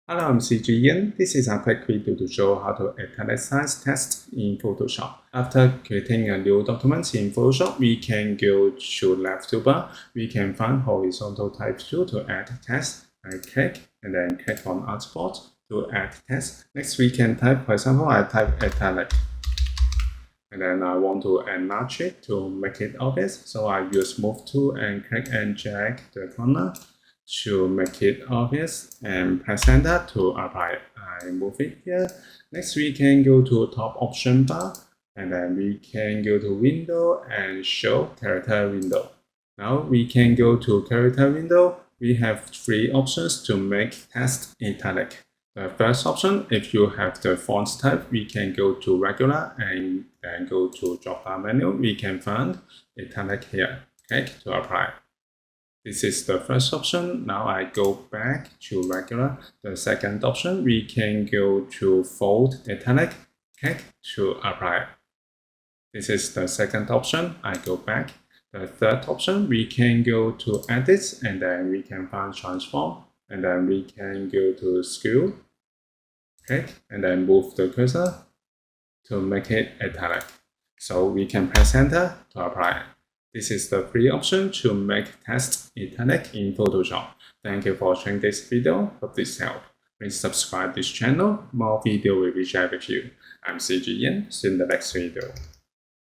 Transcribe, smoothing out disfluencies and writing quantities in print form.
Hello, I'm CG. This is a quick video to show how to italicize text in Photoshop. After creating a new document in Photoshop, we can go to left toolbar. We can find horizontal type tool to add text. I click and then click on Artboard to add text. Next, we can type, for example, I type italic. And then I want to enlarge it to make it obvious. So I use Move tool and click and drag the corner to make it obvious and press enter to apply it. I move it here. Next, we can go to top option bar and then we can go to window and show character window. Now we can go to character window. We have three options to make text italic. The first option, if you have the font type, we can go to regular and then go to drop down menu. We can find italic here. Click to apply. This is the first option. Now I go back to regular. The second option, we can go to Faux Italic. Click to apply. This is the second option. I go back. The third option, we can go to Edit and then we can find Transform and then we can go to Skew. Click and then move the cursor to make it italic. So we can press enter to apply. This is the free option to make text italic in Photoshop. Thank you for watching this video. Hope this helped. Please subscribe this channel. More video will be shared with you. I'm CG Yin. See you in the next video.